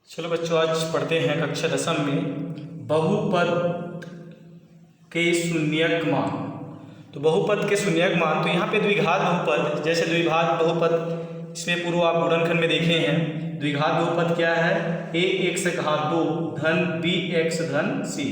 चलो बच्चों, आज पढ़ते हैं कक्षा 10 में बहुपद के शून्यक मान। तो बहुपद के शून्यक मान, तो यहाँ पे द्विघात बहुपद, जैसे द्विघात बहुपद इसमें पूर्व आप गुणनखंड में देखे हैं। द्विघात बहुपद क्या है? ax घात 2 धन bx धन c,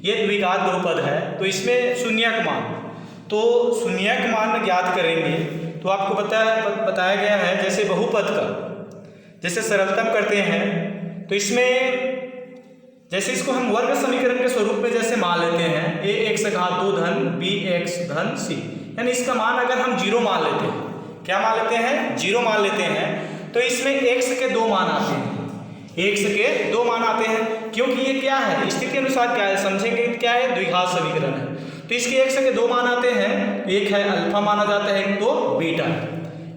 ये द्विघात बहुपद है। तो इसमें शून्यक मान, तो शून्यक मान ज्ञात करेंगे। तो आपको बताया गया है जैसे बहुपद का जैसे सरलतम करते हैं, तो इसमें जैसे इसको हम वर्ग समीकरण के स्वरूप में जैसे मान लेते हैं ax घात 2 धन bx धन c, यानी इसका मान अगर हम 0 मान लेते हैं, क्या मान लेते हैं? 0 मान लेते हैं, तो इसमें x के 2 मान आते हैं। x के 2 मान आते हैं क्योंकि ये क्या है? स्थिति अनुसार क्या है, समझेंगे क्या है? द्विघात समीकरण है। तो इसके x के 2 मान आते हैं, एक है अल्फा माना जाता है, एक तो बीटा।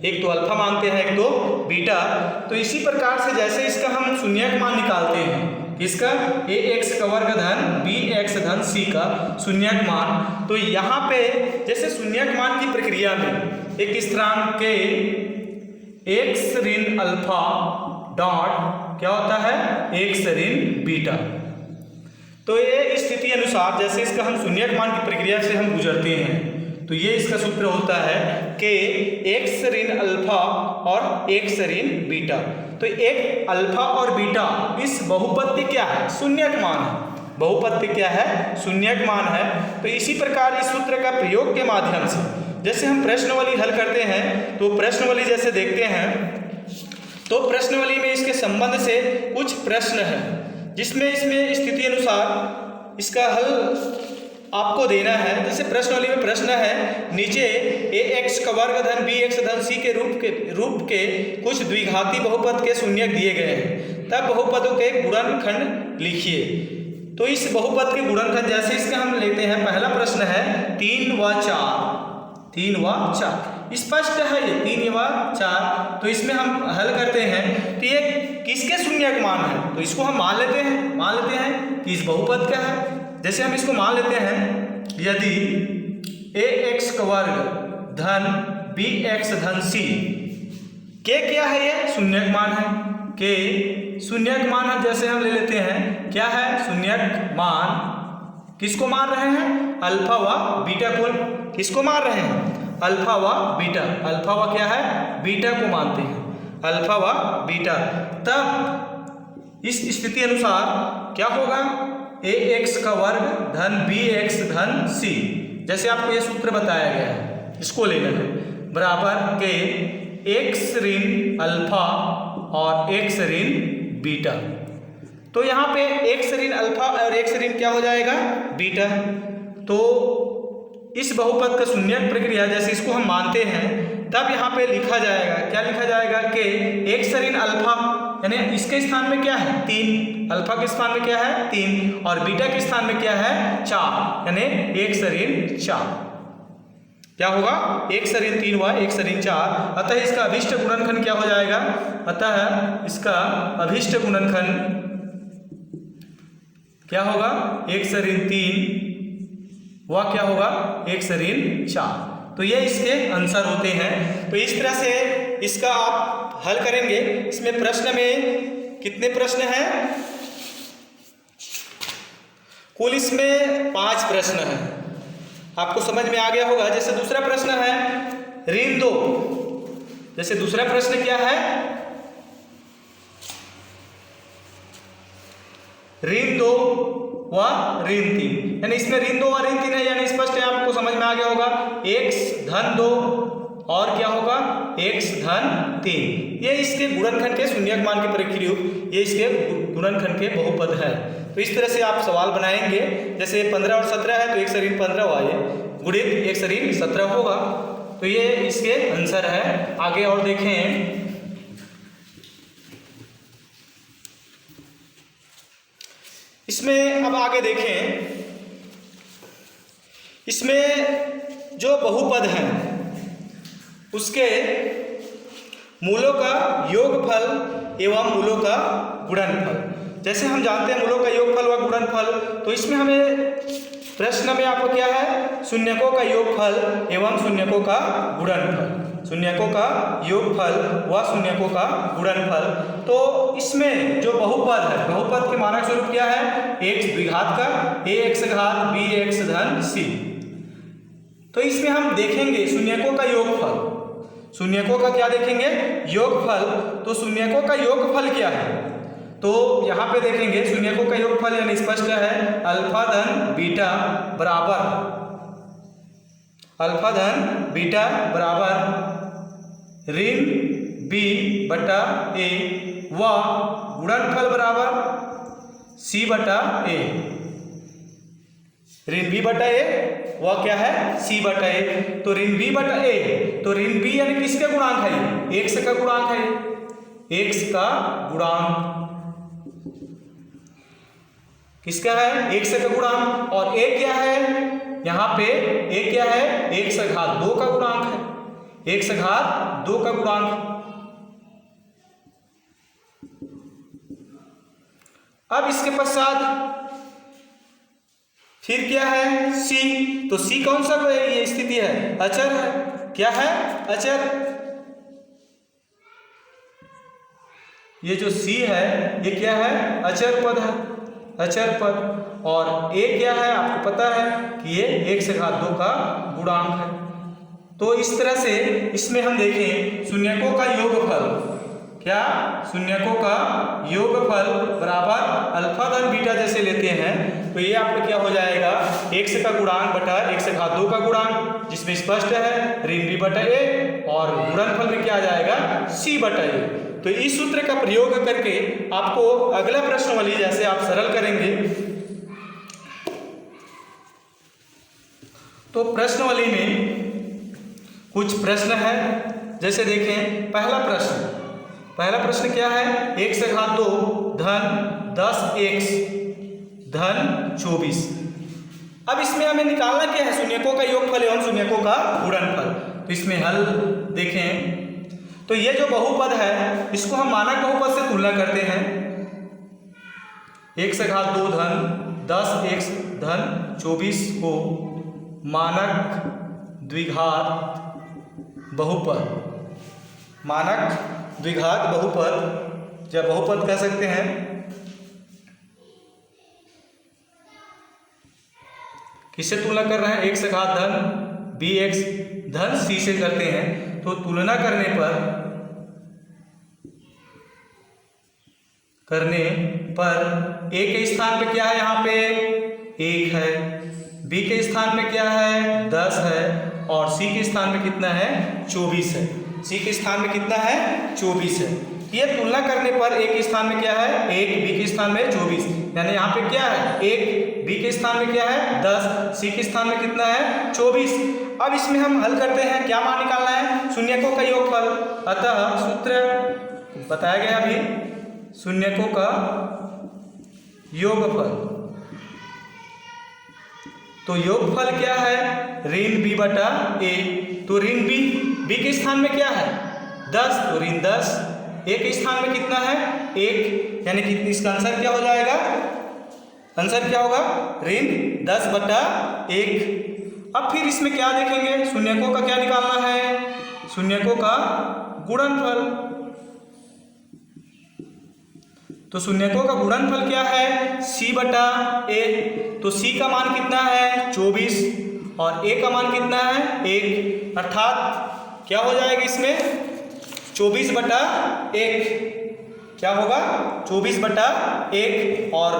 एक तो अल्फा मानते हैं, एक तो बीटा। तो इसी प्रकार से जैसे इसका हम शून्यक मान निकालते हैं, इसका ax का वर्ग धन bx धन c का शून्यक मान, तो यहाँ पे जैसे शून्यक मान की प्रक्रिया में एक स्थिरांक के x ऋण अल्फा डॉट क्या होता है? x ऋण बीटा। तो ये स्थिति अनुसार जैसे इसका हम शून्यक मान की प्रक्रिया से हम गुजरते हैं, तो ये इसका सूत्र होता है कि x ऋण अल्फा और x ऋण बीटा। तो एक अल्फा और बीटा इस बहुपद के क्या है? शून्यक मान है। बहुपद के क्या है? शून्यक मान है। तो इसी प्रकार इस सूत्र का प्रयोग के माध्यम से जैसे हम प्रश्नावली हल करते हैं, तो प्रश्नावली जैसे देखते हैं, तो प्रश्नावली में इसके संबंध से कुछ प्रश्न है जिसमें इसमें स्थिति अनुसार इसका हल आपको देना है। जैसे प्रश्नावली में प्रश्न है, नीचे ax का वर्ग धन bx धन c के रूप के कुछ द्विघाती बहुपद के शून्यक दिए गए हैं, तब बहुपदों के गुणनखंड लिखिए। तो इस बहुपद के गुणनखंड जैसे इसका हम लेते हैं, पहला प्रश्न है 3 व 4, 3 व 4 स्पष्ट है, ये 3 व 4। तो इसमें हम हल करते हैं, तो ये किसके शून्यक मान है? तो इसको हम मान लेते हैं कि इस बहुपद का है। जैसे हम इसको मान लेते हैं, यदि ax का वर्ग धन bx धन c के क्या है? ये शून्यक मान है, के शून्यक मान है। जैसे हम ले लेते हैं, क्या है? शून्यक मान किसको मान रहे हैं? अल्फा व बीटा को। किसको मान रहे हैं? अल्फा व बीटा। अल्फा व क्या है? बीटा को मानते हैं, अल्फा व बीटा। तब इस स्थिति अनुसार क्या होगा? ax का वर्ग धन bx धन c, जैसे आपको ये सूत्र बताया गया है, इसको लेना है, बराबर के x ऋण अल्फा और x ऋण बीटा। तो यहाँ पे x ऋण अल्फा और x ऋण क्या हो जाएगा? बीटा। तो इस बहुपद का शून्यक प्रक्रिया जैसे इसको हम मानते हैं, तब यहाँ पे लिखा जाएगा, क्या लिखा जाएगा कि x ऋण अल्फा, यानी इसके स्थान में क्या है? 3, अल्फा के स्थान में क्या है? 3, और बीटा के स्थान में क्या है? 4, यानी x ऋण 4। क्या होगा? x ऋण 3 व x ऋण 4। अतः इसका अभिष्ट गुणनखंड क्या हो जाएगा? अतः इसका अभिष्ट गुणनखंड क्या होगा? x ऋण 3 व क्या होगा? x ऋण 4। तो ये इसके आंसर होते हैं। तो इस तरह से इसका आप हल करेंगे। इसमें प्रश्न में कितने प्रश्न हैं? कुल इसमें 5 प्रश्न हैं। आपको समझ में आ गया होगा। जैसे दूसरा प्रश्न है ऋण 2, जैसे दूसरा प्रश्न क्या है? ऋण 2 व ऋण 3, यानी इसमें ऋण 2 व ऋण 3 है, यानी स्पष्ट है, आपको समझ में आ गया होगा। x धन 2 और क्या होगा? x धन 3। ये इसके गुणनखंड के शून्यक मान की प्रक्रिया, ये इसके गुणनखंड के बहुपद है। तो इस तरह से आप सवाल बनाएंगे। जैसे 15 और 17 है, तो x ऋण 15 हुआ, ये गुणित x ऋण 17 होगा। तो ये इसके आंसर है। आगे और देखें, इसमें अब आगे देखें, इसमें जो बहुपद हैं उसके मूलों का योगफल एवं मूलों का गुणनफल। जैसे हम जानते हैं मूलों का योगफल व गुणनफल, तो इसमें हमें प्रश्न में आपको क्या है? शून्यकों का योगफल एवं शून्यकों का गुणनफल। शून्यकों का योगफल व शून्यकों का गुणनफल। तो इसमें जो बहुपद है, बहुपद के मानक स्वरूप क्या है, x द्विघात का ax घात bx धन c। तो इसमें हम देखेंगे शून्यकों का योगफल, शून्यकों का क्या देखेंगे, योगफल। तो शून्यकों का योगफल क्या है, तो यहाँ पे देखेंगे शून्यकों का योगफल यानी स्पष्ट है अल्फा धन बीटा बराबर, अल्फा धन बीटा बराबर ऋण b बटा a व गुणनफल बराबर c बटा a। ऋण b बटा a वह क्या है, c बटा a। तो ऋण b बटा a, तो ऋण b यानी किसका गुणांक है, x का गुणांक है, x का गुणांक किसका है, x का गुणांक। और a क्या है, यहाँ पे a क्या है, x घात 2 का गुणांक है, x घात 2 का गुणांक। अब इसके पश्चात फिर क्या है, c। तो c कौन सा ये स्थिति है, अचर है, क्या है, अचर। ये जो c है ये क्या है, अचर पद है, अचर पद। और a क्या है, आपको पता है कि ये x घात 2 का गुणांक है। तो इस तरह से इसमें हम देखें शून्यकों का योगफल, क्या, शून्यकों का योगफल बराबर अल्फा धन बीटा जैसे लेते हैं तो ये आपको क्या हो जाएगा, x का गुणांक बटा x घात 2 का गुणांक, जिसमें स्पष्ट है ऋण b बटा a और गुणनफल में क्या आ जाएगा, c बटा a। तो इस सूत्र का प्रयोग करके आपको अगला प्रश्नावली जैसे आप सरल करेंगे, तो प्रश्नावली में कुछ प्रश्न है। जैसे देखें पहला प्रश्न क्या है, x घात 2 धन 10x धन 24। अब इसमें हमें निकालना क्या है, शून्यकों का योगफल एवं शून्यकों का गुणनफल। तो इसमें हल देखें, तो ये जो बहुपद है इसको हम मानक बहुपद से तुलना करते हैं। x घात 2 धन 10x धन 24 को मानक द्विघात बहुपद, मानक द्विघात बहुपद या बहुपद कह सकते हैं। किससे तुलना कर रहे हैं, x घात धन bx धन c से करते हैं। तो तुलना करने पर a के स्थान पे क्या है, यहाँ पे 1 है, b के स्थान पे क्या है 10 है और c के स्थान पे कितना है 24 है, c के स्थान में कितना है 24 है। ये तुलना करने पर a के स्थान में क्या है 1, b के स्थान में 24, यानी यहाँ पे क्या है 1, b के स्थान में क्या है 10, c के स्थान में कितना है 24। अब इसमें हम हल करते हैं, क्या मान निकालना है, शून्यकों का योगफल। अतः सूत्र बताया गया अभी, शून्यकों का योगफल। तो योगफल क्या है, ऋण b बटा a। तो ऋण b के स्थान में क्या है 10, तो ऋण 10, a के स्थान में कितना है 1, यानी कि इसका आंसर क्या हो जाएगा, आंसर क्या होगा ऋण 10 बटा 1। अब फिर इसमें क्या देखेंगे, शून्यकों का क्या निकालना है, शून्यकों का गुणनफल। तो शून्यकों का गुणनफल क्या है, c बटा a। तो c का मान कितना है 24 और a का मान कितना है 1, अर्थात क्या हो जाएगा इसमें 24 बटा 1, क्या होगा 24 बटा 1 और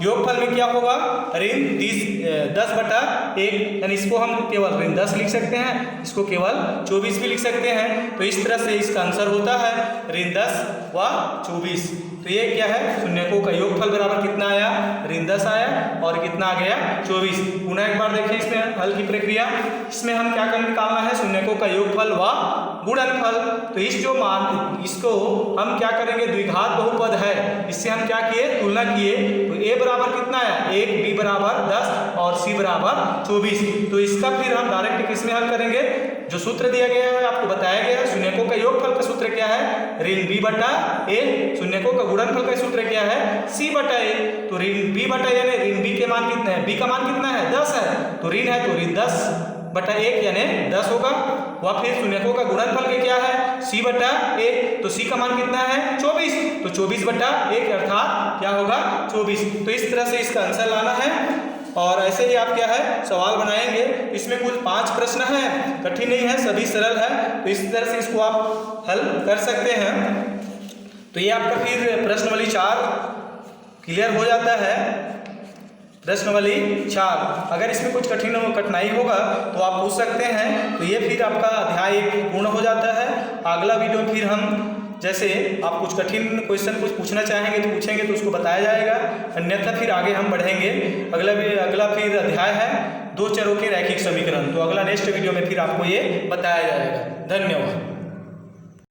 योगफल में क्या होगा ऋण 10 बटा 1, यानी इसको हम केवल ऋण 10 लिख सकते हैं, इसको केवल 24 भी लिख सकते हैं। तो इस तरह से इसका आंसर होता है ऋण 10 व 24। तो ये क्या है, शून्यकों का योगफल बराबर कितना आया, ऋण 10 आया और कितना आ गया 24। पुनः एक बार देखिए इसमें हल की प्रक्रिया। इसमें हम क्या कर निकालना है, शून्यकों का योगफल व गुणनफल। तो इस जो मान इसको हम क्या करेंगे, द्विघात बहुपद है, इससे हम क्या किए तुलना किए। तो a बराबर कितना आया 1, b बराबर 10 और c बराबर 24। तो इसका फिर हम डायरेक्ट किस में हल करेंगे, जो सूत्र दिया गया है आपको बताया गया है, शून्यकों का योगफल का सूत्र क्या है ऋण b बटा a, शून्यकों का गुणनफल का सूत्र क्या है c बटा a। तो ऋण b बटा a यानी ऋण b के मान कितने हैं, b का मान कितना है 10 है, तो ऋण है तो ऋण 10 बटा 1 यानी 10 होगा वह फिर शून्यकों का गुणनफल के क्या है c बटा 1, तो c का मान कितना है 24, तो 24 बटा 1 अर्थात क्या होगा 24। तो इस तरह से इसका आंसर लाना है और ऐसे ही आप क्या है सवाल बनाएंगे। इसमें कुल 5 प्रश्न हैं, कठिन नहीं है, सभी सरल है, तो इस तरह से इसको आप हल कर सकते हैं। तो ये आपका फिर प्रश्नावली 4 क्लियर हो जाता है। प्रश्नावली 4 अगर इसमें कुछ कठिनाई होगा तो आप पूछ सकते हैं। तो ये फिर आपका अध्याय 1 पूर्ण हो जाता है। अगला वीडियो फिर हम जैसे आप कुछ कठिन क्वेश्चन कुछ पूछना चाहेंगे तो पूछेंगे तो उसको बताया जाएगा, अन्यथा फिर आगे हम बढ़ेंगे। अगला फिर अध्याय है 2 चरों के रैखिक समीकरण, तो अगला नेक्स्ट वीडियो में फिर आपको ये बताया जाएगा। धन्यवाद।